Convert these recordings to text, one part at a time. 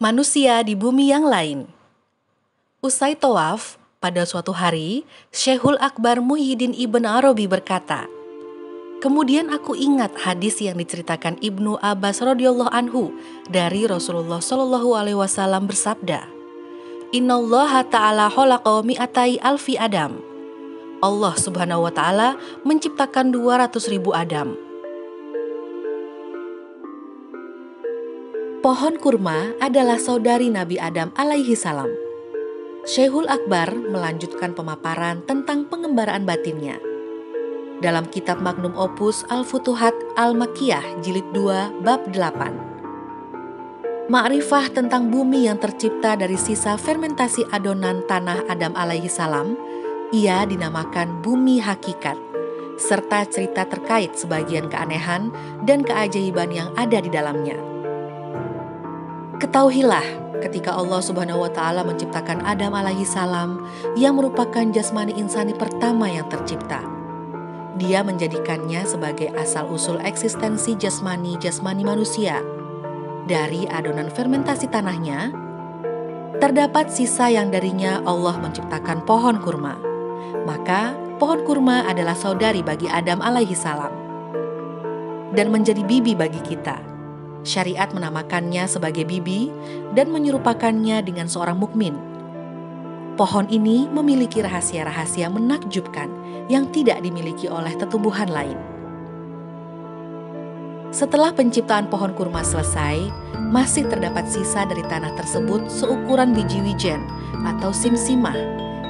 Manusia di bumi yang lain. Usai tawaf, pada suatu hari, Syekhul Akbar Muhyiddin Ibn Arabi berkata, "Kemudian aku ingat hadis yang diceritakan Ibnu Abbas radhiyallahu anhu dari Rasulullah shallallahu alaihi wasallam bersabda, Innallaha ta'ala khalaqa mi'atai alfi Adam. Allah subhanahu wa ta'ala menciptakan 200.000 Adam. Pohon kurma adalah saudari Nabi Adam alaihi salam." Syekhul Akbar melanjutkan pemaparan tentang pengembaraan batinnya. Dalam kitab Magnum Opus Al-Futuhat Al-Makkiyah Jilid 2 Bab 8. Ma'rifah tentang bumi yang tercipta dari sisa fermentasi adonan tanah Adam alaihi salam, ia dinamakan bumi hakikat, serta cerita terkait sebagian keanehan dan keajaiban yang ada di dalamnya. Ketahuilah, ketika Allah Subhanahu wa Ta'ala menciptakan Adam alaihi salam yang merupakan jasmani insani pertama yang tercipta, Dia menjadikannya sebagai asal-usul eksistensi jasmani manusia. Dari adonan fermentasi tanahnya, terdapat sisa yang darinya Allah menciptakan pohon kurma. Maka pohon kurma adalah saudari bagi Adam alaihi salam dan menjadi bibi bagi kita. Syariat menamakannya sebagai bibi dan menyerupakannya dengan seorang mukmin. Pohon ini memiliki rahasia-rahasia menakjubkan yang tidak dimiliki oleh tumbuhan lain. Setelah penciptaan pohon kurma selesai, masih terdapat sisa dari tanah tersebut seukuran biji wijen atau simsimah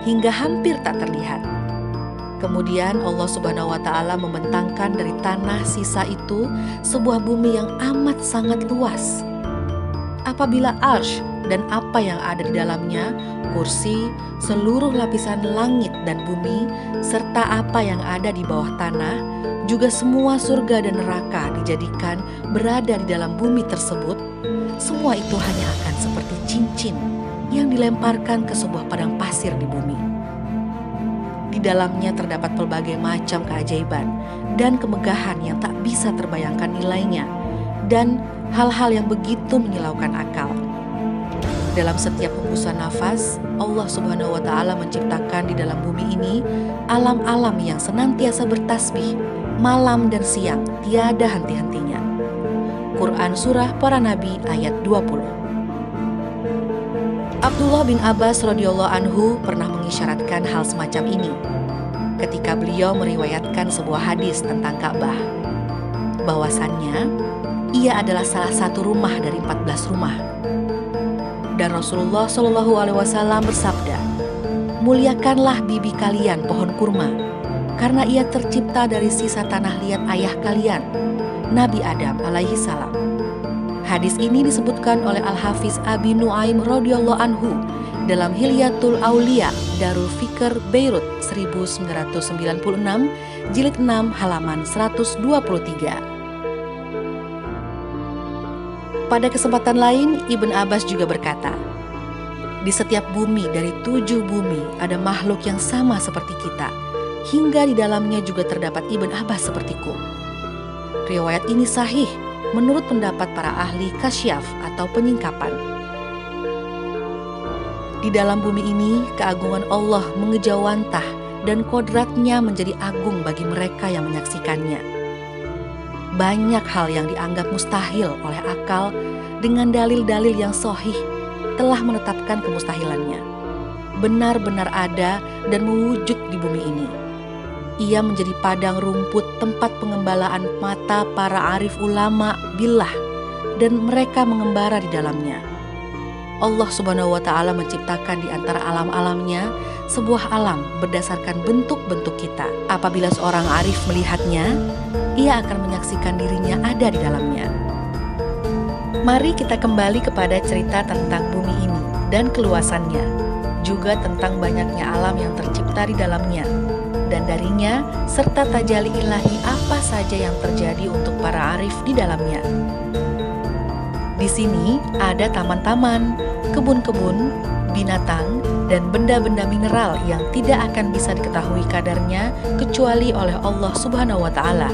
hingga hampir tak terlihat. Kemudian Allah Subhanahu wa Ta'ala membentangkan dari tanah sisa itu sebuah bumi yang amat sangat luas. Apabila arsy dan apa yang ada di dalamnya, kursi, seluruh lapisan langit dan bumi, serta apa yang ada di bawah tanah, juga semua surga dan neraka dijadikan berada di dalam bumi tersebut, semua itu hanya akan seperti cincin yang dilemparkan ke sebuah padang pasir di bumi. Di dalamnya terdapat pelbagai macam keajaiban dan kemegahan yang tak bisa terbayangkan nilainya, dan hal-hal yang begitu menyilaukan akal. Dalam setiap hembusan nafas, Allah Subhanahu wa Ta'ala menciptakan di dalam bumi ini alam-alam yang senantiasa bertasbih malam dan siang, tiada henti-hentinya. Quran Surah Para Nabi ayat 20. Abdullah bin Abbas radhiyallahu anhu pernah mengisyaratkan hal semacam ini ketika beliau meriwayatkan sebuah hadis tentang Ka'bah, bahwasannya ia adalah salah satu rumah dari 14 rumah. Dan Rasulullah Shallallahu alaihi wasallam bersabda, "Muliakanlah bibi kalian pohon kurma, karena ia tercipta dari sisa tanah liat ayah kalian, Nabi Adam alaihi salam." Hadis ini disebutkan oleh Al-Hafiz Abi Nuaim radhiyallahu anhu dalam Hilyatul Aulia Darul Fikr Beirut 1996 jilid 6 halaman 123. Pada kesempatan lain, Ibn Abbas juga berkata, "Di setiap bumi dari 7 bumi ada makhluk yang sama seperti kita, hingga di dalamnya juga terdapat Ibn Abbas sepertiku." Riwayat ini sahih menurut pendapat para ahli kasyaf atau penyingkapan. Di dalam bumi ini, keagungan Allah mengejawantah dan kodratnya menjadi agung bagi mereka yang menyaksikannya. Banyak hal yang dianggap mustahil oleh akal dengan dalil-dalil yang sahih telah menetapkan kemustahilannya. Benar-benar ada dan mewujud di bumi ini. Ia menjadi padang rumput tempat pengembalaan mata para arif ulama billah, dan mereka mengembara di dalamnya. Allah Subhanahu wa Ta'ala menciptakan di antara alam-alamnya sebuah alam berdasarkan bentuk-bentuk kita. Apabila seorang arif melihatnya, ia akan menyaksikan dirinya ada di dalamnya. Mari kita kembali kepada cerita tentang bumi ini dan keluasannya, juga tentang banyaknya alam yang tercipta di dalamnya, dan darinya serta tajalli ilahi apa saja yang terjadi untuk para arif di dalamnya. Di sini ada taman-taman, kebun-kebun, binatang, dan benda-benda mineral yang tidak akan bisa diketahui kadarnya kecuali oleh Allah Subhanahu wa Ta'ala.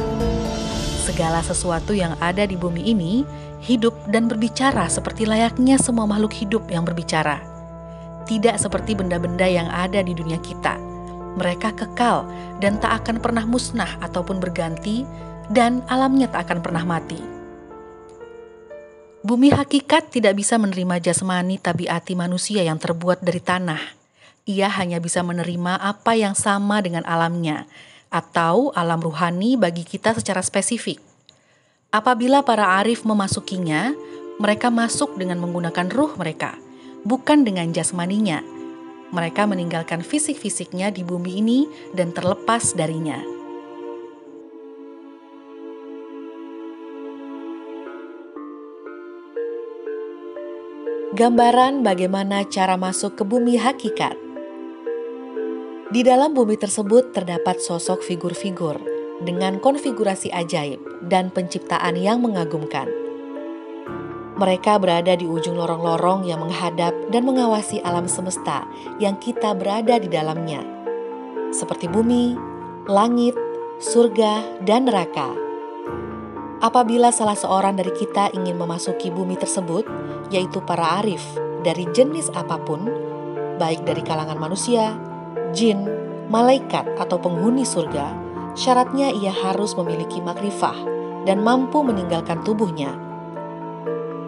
segala sesuatu yang ada di bumi ini hidup dan berbicara seperti layaknya semua makhluk hidup yang berbicara. Tidak seperti benda-benda yang ada di dunia kita. Mereka kekal dan tak akan pernah musnah ataupun berganti, dan alamnya tak akan pernah mati. Bumi hakikat tidak bisa menerima jasmani tabiati manusia yang terbuat dari tanah. Ia hanya bisa menerima apa yang sama dengan alamnya, atau alam ruhani bagi kita secara spesifik. Apabila para arif memasukinya, mereka masuk dengan menggunakan ruh mereka, bukan dengan jasmaninya. Mereka meninggalkan fisik-fisiknya di bumi ini dan terlepas darinya. Gambaran bagaimana cara masuk ke bumi hakikat. Di dalam bumi tersebut terdapat sosok figur-figur dengan konfigurasi ajaib dan penciptaan yang mengagumkan. Mereka berada di ujung lorong-lorong yang menghadap dan mengawasi alam semesta yang kita berada di dalamnya, seperti bumi, langit, surga, dan neraka. Apabila salah seorang dari kita ingin memasuki bumi tersebut, yaitu para arif dari jenis apapun, baik dari kalangan manusia, jin, malaikat, atau penghuni surga, syaratnya ia harus memiliki makrifah dan mampu meninggalkan tubuhnya.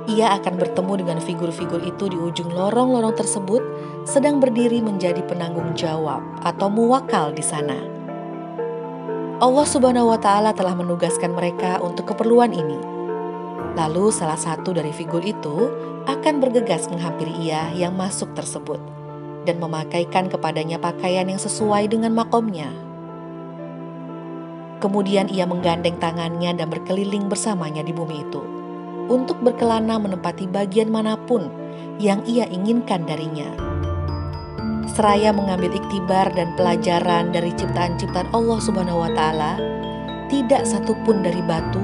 Ia akan bertemu dengan figur-figur itu di ujung lorong-lorong tersebut, sedang berdiri menjadi penanggung jawab atau muwakal di sana. Allah Subhanahu wa Ta'ala telah menugaskan mereka untuk keperluan ini. Lalu salah satu dari figur itu akan bergegas menghampiri ia yang masuk tersebut dan memakaikan kepadanya pakaian yang sesuai dengan makomnya. Kemudian ia menggandeng tangannya dan berkeliling bersamanya di bumi itu, untuk berkelana menempati bagian manapun yang ia inginkan darinya. Seraya mengambil iktibar dan pelajaran dari ciptaan-ciptaan Allah Subhanahu wa Ta'ala, tidak satupun dari batu,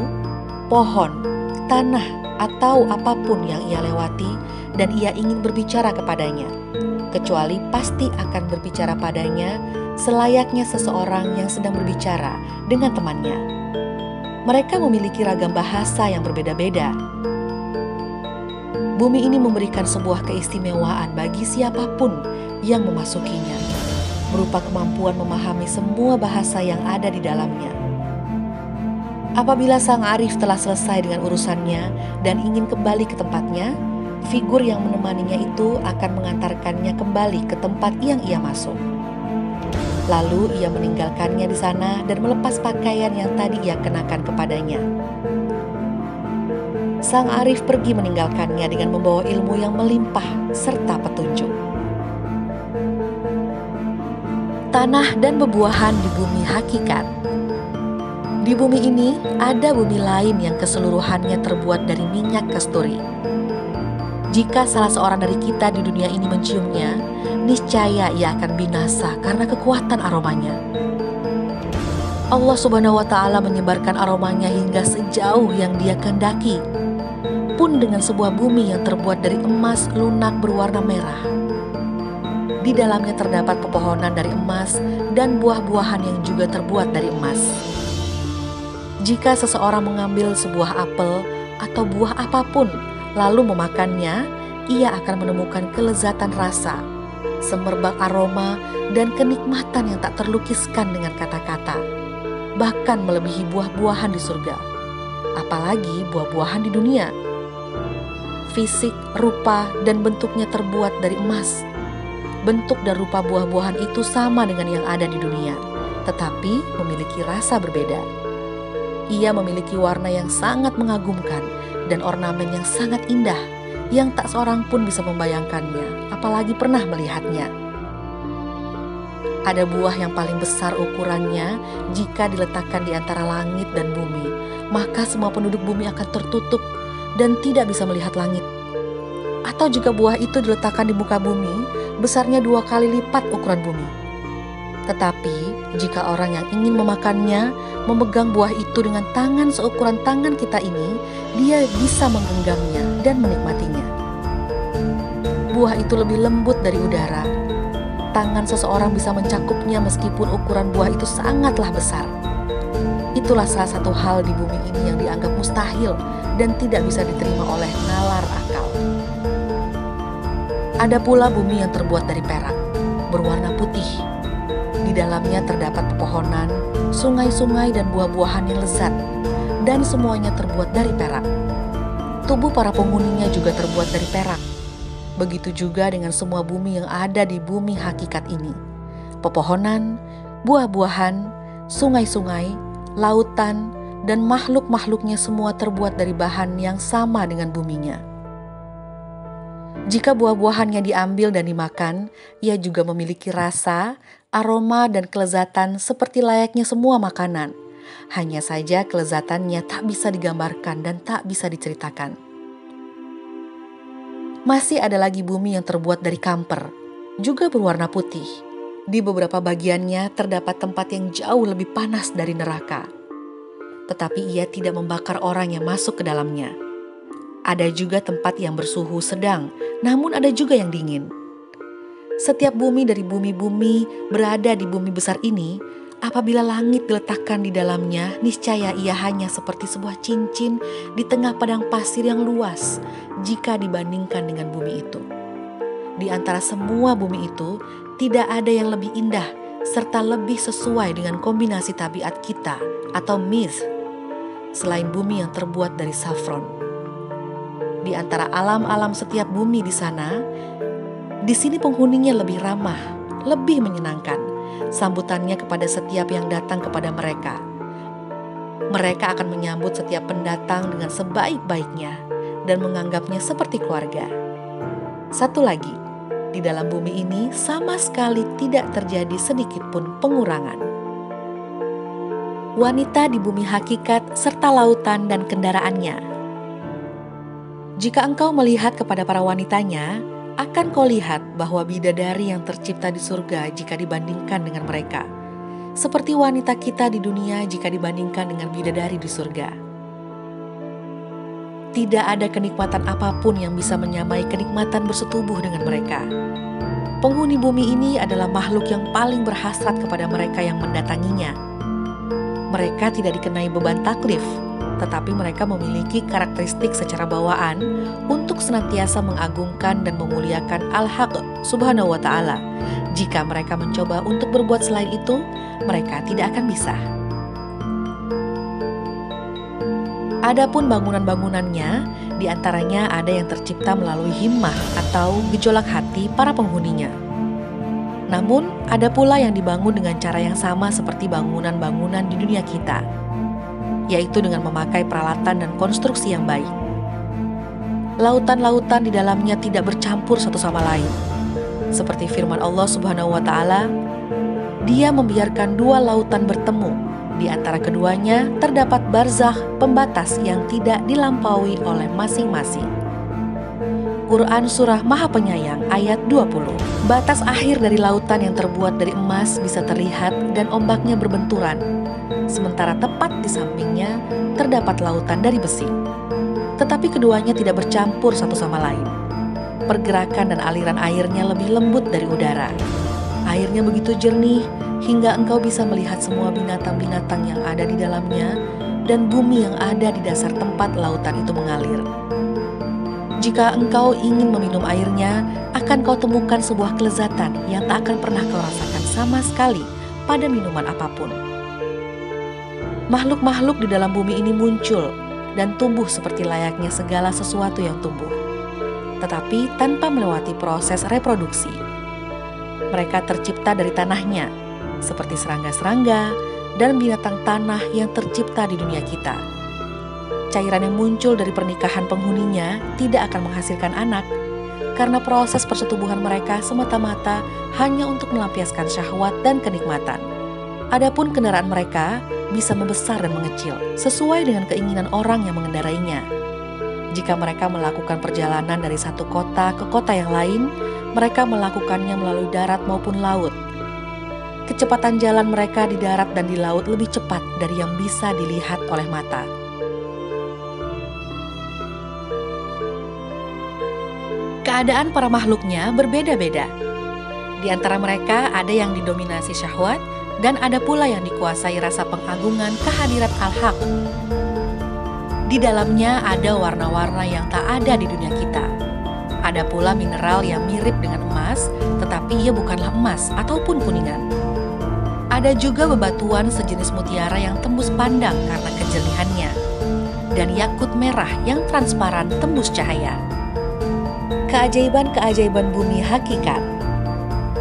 pohon, tanah, atau apapun yang ia lewati dan ia ingin berbicara kepadanya, kecuali pasti akan berbicara padanya selayaknya seseorang yang sedang berbicara dengan temannya. Mereka memiliki ragam bahasa yang berbeda-beda. Bumi ini memberikan sebuah keistimewaan bagi siapapun yang memasukinya, berupa kemampuan memahami semua bahasa yang ada di dalamnya. Apabila sang arif telah selesai dengan urusannya dan ingin kembali ke tempatnya, figur yang menemaninya itu akan mengantarkannya kembali ke tempat yang ia masuk. Lalu ia meninggalkannya di sana dan melepas pakaian yang tadi ia kenakan kepadanya. Sang arif pergi meninggalkannya dengan membawa ilmu yang melimpah serta petunjuk. Tanah dan bebuahan di bumi hakikat. Di bumi ini ada bumi lain yang keseluruhannya terbuat dari minyak kasturi. Jika salah seorang dari kita di dunia ini menciumnya, niscaya ia akan binasa karena kekuatan aromanya. Allah Subhanahu wa Ta'ala menyebarkan aromanya hingga sejauh yang Dia kehendaki, pun dengan sebuah bumi yang terbuat dari emas lunak berwarna merah. Di dalamnya terdapat pepohonan dari emas dan buah-buahan yang juga terbuat dari emas. Jika seseorang mengambil sebuah apel atau buah apapun lalu memakannya, ia akan menemukan kelezatan rasa, semerbak aroma, dan kenikmatan yang tak terlukiskan dengan kata-kata, bahkan melebihi buah-buahan di surga, apalagi buah-buahan di dunia. Fisik, rupa, dan bentuknya terbuat dari emas. Bentuk dan rupa buah-buahan itu sama dengan yang ada di dunia, tetapi memiliki rasa berbeda. Ia memiliki warna yang sangat mengagumkan dan ornamen yang sangat indah, yang tak seorang pun bisa membayangkannya, apalagi pernah melihatnya. Ada buah yang paling besar ukurannya, jika diletakkan di antara langit dan bumi, maka semua penduduk bumi akan tertutup dan tidak bisa melihat langit. Atau jika buah itu diletakkan di muka bumi, besarnya 2 kali lipat ukuran bumi. Tetapi jika orang yang ingin memakannya memegang buah itu dengan tangan seukuran tangan kita ini, dia bisa menggenggamnya dan menikmatinya. Buah itu lebih lembut dari udara. Tangan seseorang bisa mencakupnya meskipun ukuran buah itu sangatlah besar. Itu itulah salah satu hal di bumi ini yang dianggap mustahil dan tidak bisa diterima oleh nalar akal. Ada pula bumi yang terbuat dari perak, berwarna putih. Di dalamnya terdapat pepohonan, sungai-sungai dan buah-buahan yang lezat, dan semuanya terbuat dari perak. Tubuh para penghuninya juga terbuat dari perak. Begitu juga dengan semua bumi yang ada di bumi hakikat ini. Pepohonan, buah-buahan, sungai-sungai, lautan, dan makhluk-makhluknya semua terbuat dari bahan yang sama dengan buminya. Jika buah-buahannya diambil dan dimakan, ia juga memiliki rasa, aroma, dan kelezatan seperti layaknya semua makanan. Hanya saja kelezatannya tak bisa digambarkan dan tak bisa diceritakan. Masih ada lagi bumi yang terbuat dari kamper, juga berwarna putih. Di beberapa bagiannya terdapat tempat yang jauh lebih panas dari neraka. Tetapi ia tidak membakar orang yang masuk ke dalamnya. Ada juga tempat yang bersuhu sedang, namun ada juga yang dingin. Setiap bumi dari bumi-bumi berada di bumi besar ini, apabila langit diletakkan di dalamnya, niscaya ia hanya seperti sebuah cincin di tengah padang pasir yang luas jika dibandingkan dengan bumi itu. Di antara semua bumi itu, tidak ada yang lebih indah serta lebih sesuai dengan kombinasi tabiat kita atau myth, selain bumi yang terbuat dari saffron. Di antara alam-alam setiap bumi di sana, di sini penghuninya lebih ramah, lebih menyenangkan. Sambutannya kepada setiap yang datang kepada mereka. Mereka akan menyambut setiap pendatang dengan sebaik-baiknya dan menganggapnya seperti keluarga. Satu lagi, di dalam bumi ini sama sekali tidak terjadi sedikit pun pengurangan. Wanita di bumi hakikat serta lautan dan kendaraannya. Jika engkau melihat kepada para wanitanya, akan kau lihat bahwa bidadari yang tercipta di surga jika dibandingkan dengan mereka, seperti wanita kita di dunia jika dibandingkan dengan bidadari di surga. Tidak ada kenikmatan apapun yang bisa menyamai kenikmatan bersetubuh dengan mereka. Penghuni bumi ini adalah makhluk yang paling berhasrat kepada mereka yang mendatanginya. Mereka tidak dikenai beban taklif, tetapi mereka memiliki karakteristik secara bawaan untuk senantiasa mengagungkan dan memuliakan Al-Haq Subhanahu wa Ta'ala. Jika mereka mencoba untuk berbuat selain itu, mereka tidak akan bisa. Adapun bangunan-bangunannya, di antaranya ada yang tercipta melalui himmah atau gejolak hati para penghuninya. Namun, ada pula yang dibangun dengan cara yang sama seperti bangunan-bangunan di dunia kita, yaitu dengan memakai peralatan dan konstruksi yang baik. Lautan-lautan di dalamnya tidak bercampur satu sama lain. Seperti firman Allah Subhanahu wa Ta'ala, Dia membiarkan dua lautan bertemu. Di antara keduanya terdapat barzakh pembatas yang tidak dilampaui oleh masing-masing. Quran Surah Maha Penyayang ayat 20. Batas akhir dari lautan yang terbuat dari emas bisa terlihat dan ombaknya berbenturan. Sementara tepat di sampingnya terdapat lautan dari besi. Tetapi keduanya tidak bercampur satu sama lain. Pergerakan dan aliran airnya lebih lembut dari udara. Airnya begitu jernih hingga engkau bisa melihat semua binatang-binatang yang ada di dalamnya dan bumi yang ada di dasar tempat lautan itu mengalir. Jika engkau ingin meminum airnya, akan kau temukan sebuah kelezatan yang tak akan pernah kau rasakan sama sekali pada minuman apapun. Makhluk-makhluk di dalam bumi ini muncul dan tumbuh seperti layaknya segala sesuatu yang tumbuh, tetapi tanpa melewati proses reproduksi. Mereka tercipta dari tanahnya, seperti serangga-serangga dan binatang tanah yang tercipta di dunia kita. Cairan yang muncul dari pernikahan penghuninya tidak akan menghasilkan anak, karena proses persetubuhan mereka semata-mata hanya untuk melampiaskan syahwat dan kenikmatan. Adapun kendaraan mereka bisa membesar dan mengecil, sesuai dengan keinginan orang yang mengendarainya. Jika mereka melakukan perjalanan dari satu kota ke kota yang lain, mereka melakukannya melalui darat maupun laut. Kecepatan jalan mereka di darat dan di laut lebih cepat dari yang bisa dilihat oleh mata. Keadaan para makhluknya berbeda-beda. Di antara mereka ada yang didominasi syahwat, Dan ada pula yang dikuasai rasa pengagungan kehadirat Al-Haq. Di dalamnya ada warna-warna yang tak ada di dunia kita. Ada pula mineral yang mirip dengan emas, tetapi ia bukanlah emas ataupun kuningan. Ada juga bebatuan sejenis mutiara yang tembus pandang karena kejernihannya, dan yakut merah yang transparan tembus cahaya. Keajaiban-keajaiban bumi hakikat.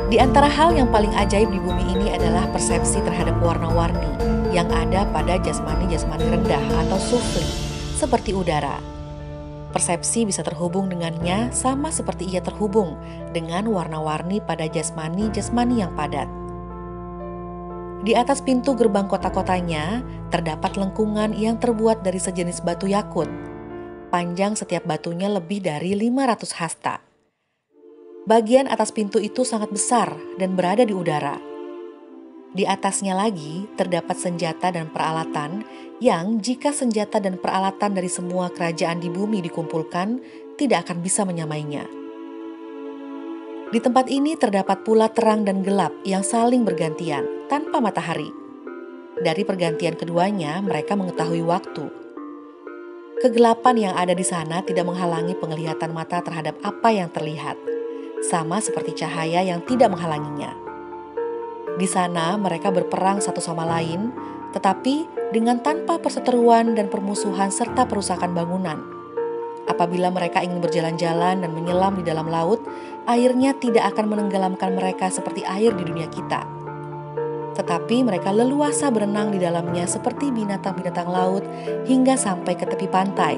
Di antara hal yang paling ajaib di bumi ini adalah persepsi terhadap warna-warni yang ada pada jasmani-jasmani rendah atau sufli, seperti udara. Persepsi bisa terhubung dengannya sama seperti ia terhubung dengan warna-warni pada jasmani-jasmani yang padat. Di atas pintu gerbang kota-kotanya terdapat lengkungan yang terbuat dari sejenis batu yakut. Panjang setiap batunya lebih dari 500 hasta. Bagian atas pintu itu sangat besar dan berada di udara. Di atasnya lagi terdapat senjata dan peralatan yang jika senjata dan peralatan dari semua kerajaan di bumi dikumpulkan, tidak akan bisa menyamainya. Di tempat ini terdapat pula terang dan gelap yang saling bergantian tanpa matahari. Dari pergantian keduanya, mereka mengetahui waktu. Kegelapan yang ada di sana tidak menghalangi penglihatan mata terhadap apa yang terlihat, sama seperti cahaya yang tidak menghalanginya. Di sana mereka berperang satu sama lain, tetapi dengan tanpa perseteruan dan permusuhan serta perusakan bangunan. Apabila mereka ingin berjalan-jalan dan menyelam di dalam laut, airnya tidak akan menenggelamkan mereka seperti air di dunia kita. Tetapi mereka leluasa berenang di dalamnya seperti binatang-binatang laut hingga sampai ke tepi pantai.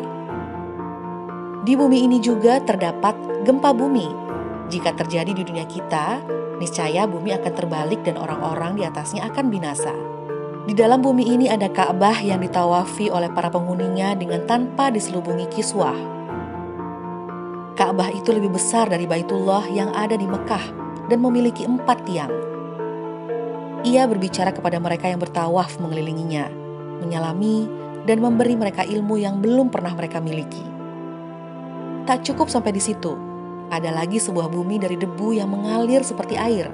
Di bumi ini juga terdapat gempa bumi. Jika terjadi di dunia kita, niscaya bumi akan terbalik dan orang-orang di atasnya akan binasa. Di dalam bumi ini ada Ka'bah yang ditawafi oleh para penghuninya dengan tanpa diselubungi kiswah. Ka'bah itu lebih besar dari Baitullah yang ada di Mekah dan memiliki 4 tiang. Ia berbicara kepada mereka yang bertawaf mengelilinginya, menyalami dan memberi mereka ilmu yang belum pernah mereka miliki. Tak cukup sampai di situ. Ada lagi sebuah bumi dari debu yang mengalir seperti air.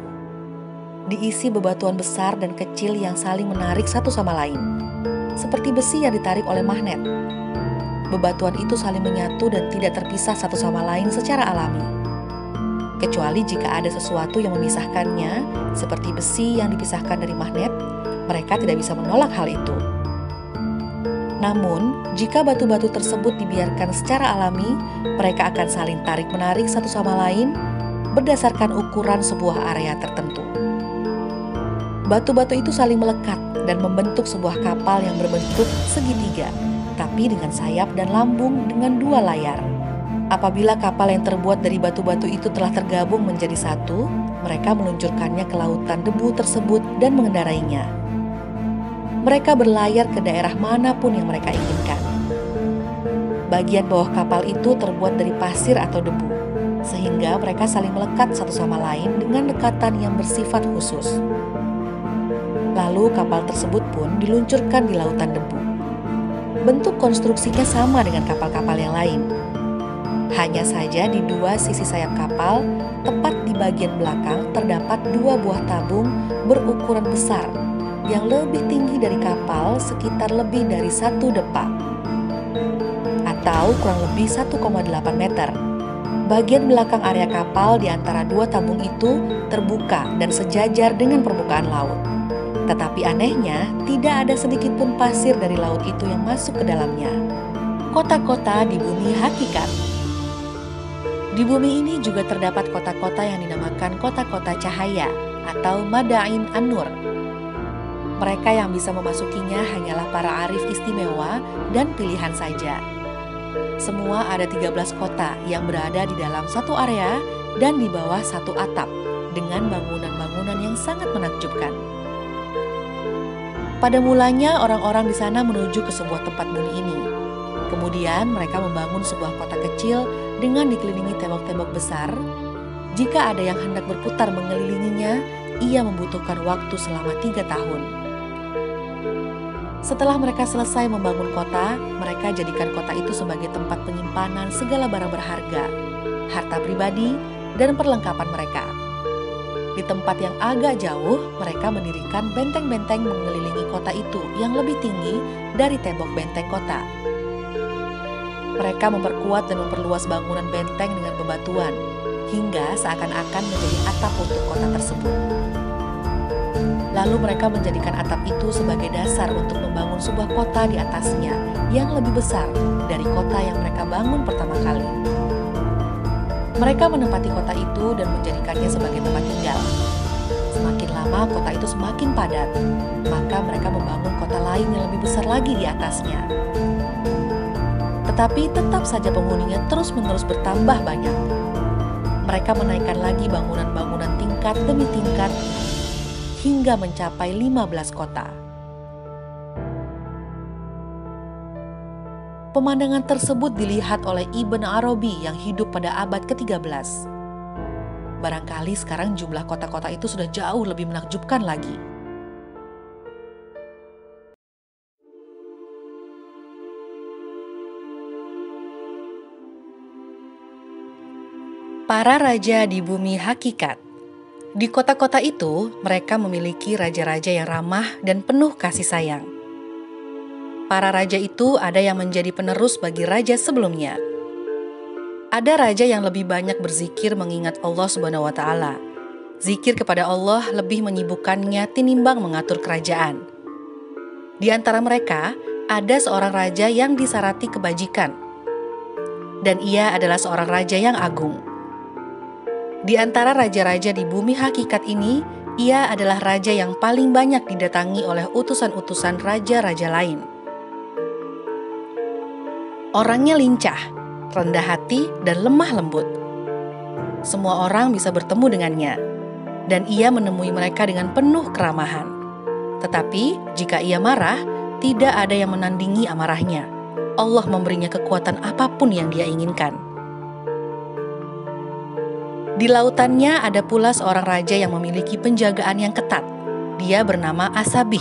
Diisi bebatuan besar dan kecil yang saling menarik satu sama lain, seperti besi yang ditarik oleh magnet. Bebatuan itu saling menyatu dan tidak terpisah satu sama lain secara alami. Kecuali jika ada sesuatu yang memisahkannya, seperti besi yang dipisahkan dari magnet, mereka tidak bisa menolak hal itu. Namun, jika batu-batu tersebut dibiarkan secara alami, mereka akan saling tarik-menarik satu sama lain berdasarkan ukuran sebuah area tertentu. Batu-batu itu saling melekat dan membentuk sebuah kapal yang berbentuk segitiga, tapi dengan sayap dan lambung dengan 2 layar. Apabila kapal yang terbuat dari batu-batu itu telah tergabung menjadi satu, mereka meluncurkannya ke lautan debu tersebut dan mengendarainya. Mereka berlayar ke daerah manapun yang mereka inginkan. Bagian bawah kapal itu terbuat dari pasir atau debu, sehingga mereka saling melekat satu sama lain dengan dekatan yang bersifat khusus. Lalu kapal tersebut pun diluncurkan di lautan debu. Bentuk konstruksinya sama dengan kapal-kapal yang lain. Hanya saja di 2 sisi sayap kapal, tepat di bagian belakang terdapat 2 buah tabung berukuran besar yang lebih tinggi dari kapal sekitar lebih dari 1 depa atau kurang lebih 1,8 meter. Bagian belakang area kapal di antara 2 tabung itu terbuka dan sejajar dengan permukaan laut. Tetapi anehnya, tidak ada sedikit pun pasir dari laut itu yang masuk ke dalamnya. Kota-kota di bumi hakikat. Di bumi ini juga terdapat kota-kota yang dinamakan kota-kota cahaya atau Madain An-Nur. Mereka yang bisa memasukinya hanyalah para arif istimewa dan pilihan saja. Semua ada 13 kota yang berada di dalam satu area dan di bawah satu atap dengan bangunan-bangunan yang sangat menakjubkan. Pada mulanya orang-orang di sana menuju ke sebuah tempat bumi ini. Kemudian mereka membangun sebuah kota kecil dengan dikelilingi tembok-tembok besar. Jika ada yang hendak berputar mengelilinginya, ia membutuhkan waktu selama 3 tahun. Setelah mereka selesai membangun kota, mereka jadikan kota itu sebagai tempat penyimpanan segala barang berharga, harta pribadi, dan perlengkapan mereka. Di tempat yang agak jauh, mereka mendirikan benteng-benteng mengelilingi kota itu yang lebih tinggi dari tembok benteng kota. Mereka memperkuat dan memperluas bangunan benteng dengan bebatuan, hingga seakan-akan menjadi atap untuk kota tersebut. Lalu mereka menjadikan atap itu sebagai dasar untuk membangun sebuah kota di atasnya yang lebih besar dari kota yang mereka bangun pertama kali. Mereka menempati kota itu dan menjadikannya sebagai tempat tinggal. Semakin lama kota itu semakin padat, maka mereka membangun kota lain yang lebih besar lagi di atasnya. Tetapi tetap saja penghuninya terus-menerus bertambah banyak. Mereka menaikkan lagi bangunan-bangunan tingkat demi tingkat hingga mencapai 15 kota. Pemandangan tersebut dilihat oleh Ibn Arabi yang hidup pada abad ke-13. Barangkali sekarang jumlah kota-kota itu sudah jauh lebih menakjubkan lagi. Para raja di bumi hakikat. Di kota-kota itu, mereka memiliki raja-raja yang ramah dan penuh kasih sayang. Para raja itu ada yang menjadi penerus bagi raja sebelumnya. Ada raja yang lebih banyak berzikir mengingat Allah Subhanahu wa Ta'ala. Zikir kepada Allah lebih menyibukkannya tinimbang mengatur kerajaan. Di antara mereka, ada seorang raja yang disarati kebajikan, dan ia adalah seorang raja yang agung. Di antara raja-raja di bumi hakikat ini, ia adalah raja yang paling banyak didatangi oleh utusan-utusan raja-raja lain. Orangnya lincah, rendah hati, dan lemah lembut. Semua orang bisa bertemu dengannya, dan ia menemui mereka dengan penuh keramahan. Tetapi, jika ia marah, tidak ada yang menandingi amarahnya. Allah memberinya kekuatan apapun yang dia inginkan. Di lautannya ada pula seorang raja yang memiliki penjagaan yang ketat. Dia bernama Asabih.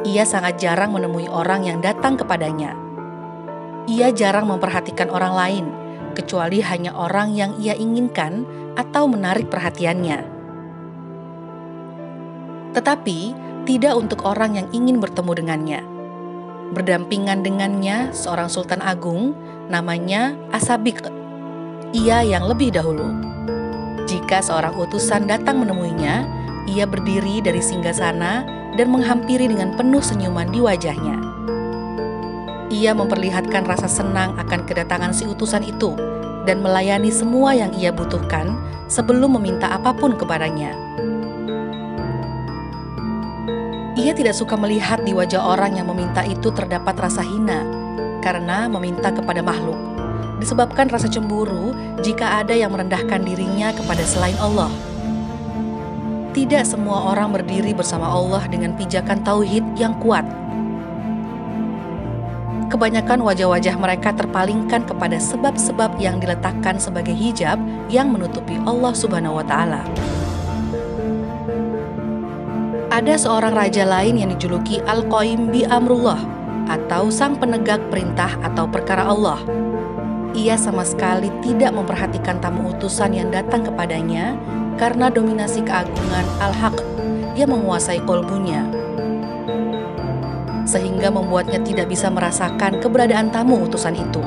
Ia sangat jarang menemui orang yang datang kepadanya. Ia jarang memperhatikan orang lain, kecuali hanya orang yang ia inginkan atau menarik perhatiannya. Tetapi, tidak untuk orang yang ingin bertemu dengannya. Berdampingan dengannya seorang sultan agung, namanya Asabik. Ia yang lebih dahulu. Jika seorang utusan datang menemuinya, ia berdiri dari singgasana dan menghampiri dengan penuh senyuman di wajahnya. Ia memperlihatkan rasa senang akan kedatangan si utusan itu dan melayani semua yang ia butuhkan sebelum meminta apapun kepadanya. Ia tidak suka melihat di wajah orang yang meminta itu terdapat rasa hina karena meminta kepada makhluk, disebabkan rasa cemburu jika ada yang merendahkan dirinya kepada selain Allah. Tidak semua orang berdiri bersama Allah dengan pijakan tauhid yang kuat. Kebanyakan wajah-wajah mereka terpalingkan kepada sebab-sebab yang diletakkan sebagai hijab yang menutupi Allah Subhanahu wa Ta'ala. Ada seorang raja lain yang dijuluki Al-Qaim bi Amrullah, atau sang penegak perintah atau perkara Allah. Ia sama sekali tidak memperhatikan tamu utusan yang datang kepadanya karena dominasi keagungan Al-Haq yang menguasai kolbunya, sehingga membuatnya tidak bisa merasakan keberadaan tamu utusan itu.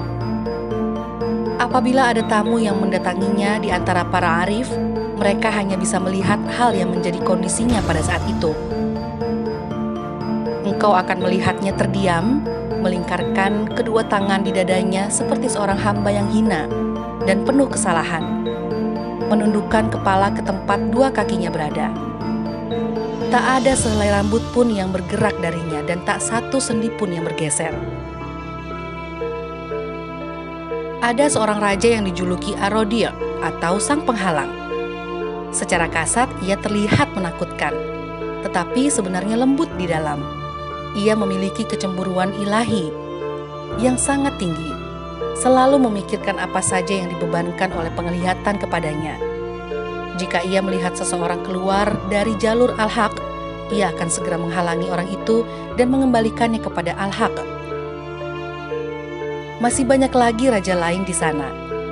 Apabila ada tamu yang mendatanginya di antara para arif, mereka hanya bisa melihat hal yang menjadi kondisinya pada saat itu. Engkau akan melihatnya terdiam, melingkarkan kedua tangan di dadanya seperti seorang hamba yang hina dan penuh kesalahan, menundukkan kepala ke tempat dua kakinya berada. Tak ada sehelai rambut pun yang bergerak darinya dan tak satu sendi pun yang bergeser. Ada seorang raja yang dijuluki Ar-Radi' atau sang penghalang. Secara kasat ia terlihat menakutkan, tetapi sebenarnya lembut di dalam. Ia memiliki kecemburuan ilahi yang sangat tinggi, selalu memikirkan apa saja yang dibebankan oleh penglihatan kepadanya. Jika ia melihat seseorang keluar dari jalur Al-Haq, ia akan segera menghalangi orang itu dan mengembalikannya kepada Al-Haq. Masih banyak lagi raja lain di sana.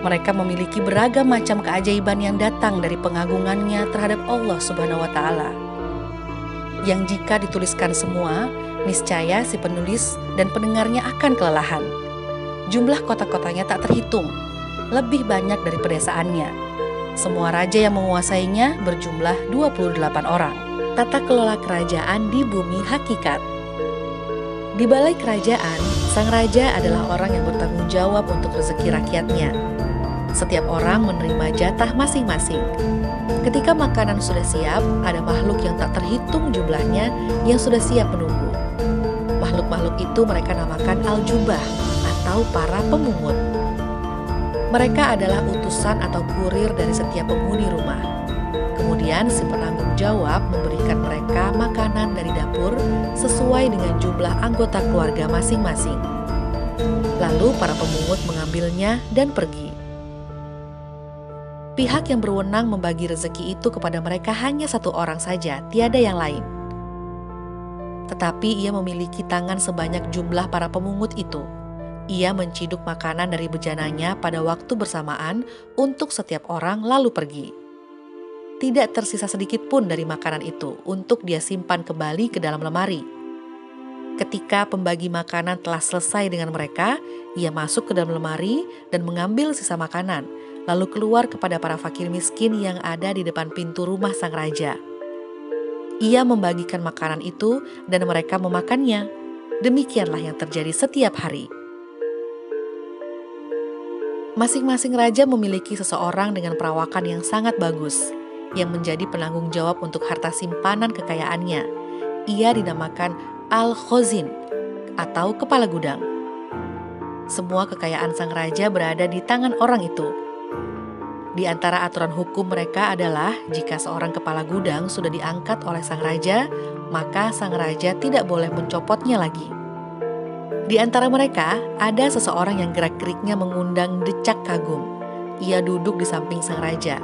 Mereka memiliki beragam macam keajaiban yang datang dari pengagungannya terhadap Allah Subhanahu wa Ta'ala, yang jika dituliskan semua, niscaya si penulis dan pendengarnya akan kelelahan. Jumlah kota-kotanya tak terhitung, lebih banyak dari pedesaannya. Semua raja yang menguasainya berjumlah 28 orang. Tata kelola kerajaan di bumi hakikat. Di balai kerajaan, sang raja adalah orang yang bertanggung jawab untuk rezeki rakyatnya. Setiap orang menerima jatah masing-masing. Ketika makanan sudah siap, ada makhluk yang tak terhitung jumlahnya yang sudah siap menunggu. Makhluk-makhluk itu mereka namakan al-jubah atau para pemungut. Mereka adalah utusan atau kurir dari setiap penghuni rumah. Kemudian si penanggung jawab memberikan mereka makanan dari dapur sesuai dengan jumlah anggota keluarga masing-masing. Lalu para pemungut mengambilnya dan pergi. Pihak yang berwenang membagi rezeki itu kepada mereka hanya satu orang saja, tiada yang lain. Tetapi ia memiliki tangan sebanyak jumlah para pemungut itu. Ia menciduk makanan dari bejananya pada waktu bersamaan untuk setiap orang lalu pergi. Tidak tersisa sedikit pun dari makanan itu untuk dia simpan kembali ke dalam lemari. Ketika pembagi makanan telah selesai dengan mereka, ia masuk ke dalam lemari dan mengambil sisa makanan, lalu keluar kepada para fakir miskin yang ada di depan pintu rumah sang raja. Ia membagikan makanan itu dan mereka memakannya. Demikianlah yang terjadi setiap hari. Masing-masing raja memiliki seseorang dengan perawakan yang sangat bagus, yang menjadi penanggung jawab untuk harta simpanan kekayaannya. Ia dinamakan Al-Khazin atau kepala gudang. Semua kekayaan sang raja berada di tangan orang itu. Di antara aturan hukum mereka adalah jika seorang kepala gudang sudah diangkat oleh sang raja, maka sang raja tidak boleh mencopotnya lagi. Di antara mereka ada seseorang yang gerak-geriknya mengundang decak kagum. Ia duduk di samping sang raja.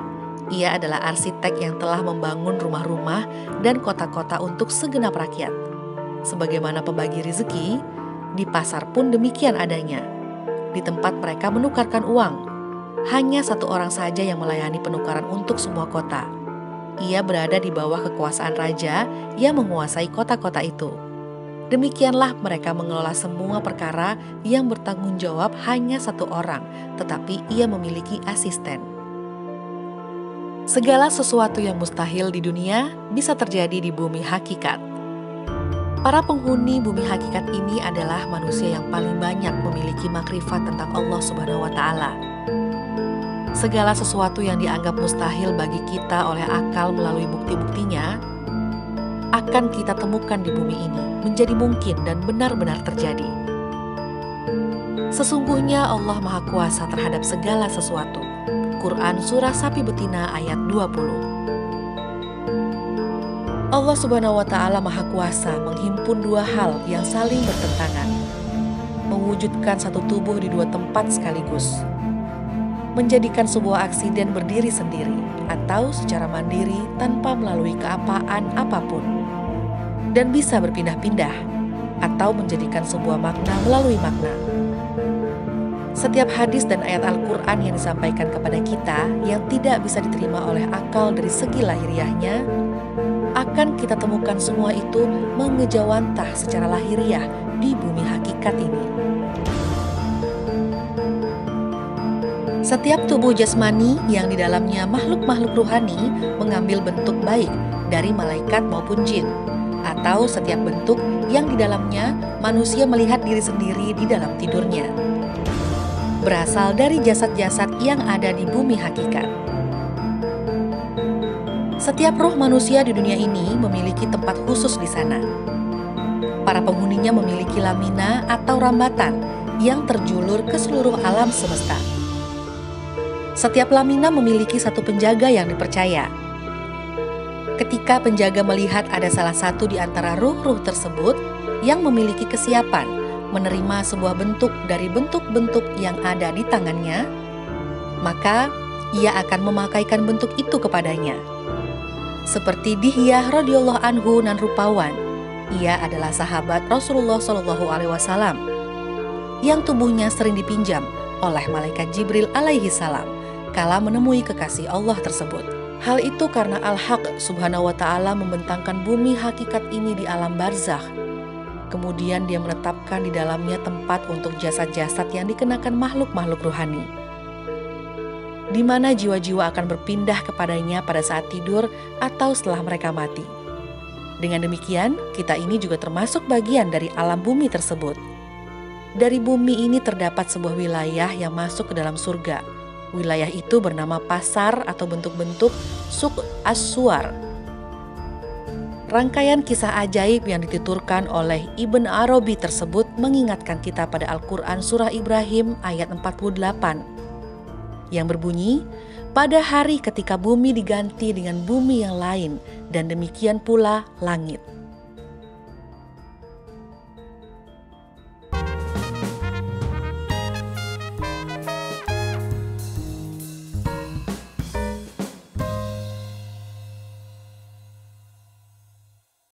Ia adalah arsitek yang telah membangun rumah-rumah dan kota-kota untuk segenap rakyat. Sebagaimana pembagi rezeki, di pasar pun demikian adanya. Di tempat mereka menukarkan uang, hanya satu orang saja yang melayani penukaran untuk semua kota. Ia berada di bawah kekuasaan raja yang menguasai kota-kota itu. Demikianlah mereka mengelola semua perkara yang bertanggung jawab hanya satu orang, tetapi ia memiliki asisten. Segala sesuatu yang mustahil di dunia bisa terjadi di bumi hakikat. Para penghuni bumi hakikat ini adalah manusia yang paling banyak memiliki makrifat tentang Allah Subhanahu wa Ta'ala. Segala sesuatu yang dianggap mustahil bagi kita oleh akal melalui bukti-buktinya akan kita temukan di bumi ini menjadi mungkin dan benar-benar terjadi. Sesungguhnya Allah Maha Kuasa terhadap segala sesuatu. Quran Surah Sapi Betina ayat 20. Allah Subhanahu wa Ta'ala Maha Kuasa menghimpun dua hal yang saling bertentangan, mewujudkan satu tubuh di dua tempat sekaligus, menjadikan sebuah aksiden berdiri sendiri atau secara mandiri tanpa melalui keapaan apapun, dan bisa berpindah-pindah atau menjadikan sebuah makna melalui makna. Setiap hadis dan ayat Al-Quran yang disampaikan kepada kita yang tidak bisa diterima oleh akal dari segi lahiriahnya, akan kita temukan semua itu mengejawantah secara lahiriah di bumi hakikat ini. Setiap tubuh jasmani yang di dalamnya makhluk-makhluk ruhani mengambil bentuk baik dari malaikat maupun jin, atau setiap bentuk yang di dalamnya manusia melihat diri sendiri di dalam tidurnya, berasal dari jasad-jasad yang ada di bumi hakikat. Setiap roh manusia di dunia ini memiliki tempat khusus di sana. Para penghuninya memiliki lamina atau rambatan yang terjulur ke seluruh alam semesta. Setiap lamina memiliki satu penjaga yang dipercaya. Ketika penjaga melihat ada salah satu di antara ruh-ruh tersebut yang memiliki kesiapan menerima sebuah bentuk dari bentuk-bentuk yang ada di tangannya, maka ia akan memakaikan bentuk itu kepadanya. Seperti Dihyah radhiyallahu anhu nan rupawan, ia adalah sahabat Rasulullah Shallallahu Alaihi Wasallam yang tubuhnya sering dipinjam oleh malaikat Jibril alaihi salam kala menemui kekasih Allah tersebut. Hal itu karena Al-Haq subhanahu wa ta'ala membentangkan bumi hakikat ini di alam barzakh. Kemudian dia menetapkan di dalamnya tempat untuk jasad-jasad yang dikenakan makhluk-makhluk rohani, di mana jiwa-jiwa akan berpindah kepadanya pada saat tidur atau setelah mereka mati. Dengan demikian, kita ini juga termasuk bagian dari alam bumi tersebut. Dari bumi ini terdapat sebuah wilayah yang masuk ke dalam surga. Wilayah itu bernama pasar atau bentuk-bentuk Suq As-Suwar. Rangkaian kisah ajaib yang dituturkan oleh Ibn Arabi tersebut mengingatkan kita pada Al-Quran Surah Ibrahim ayat 48 yang berbunyi, pada hari ketika bumi diganti dengan bumi yang lain dan demikian pula langit.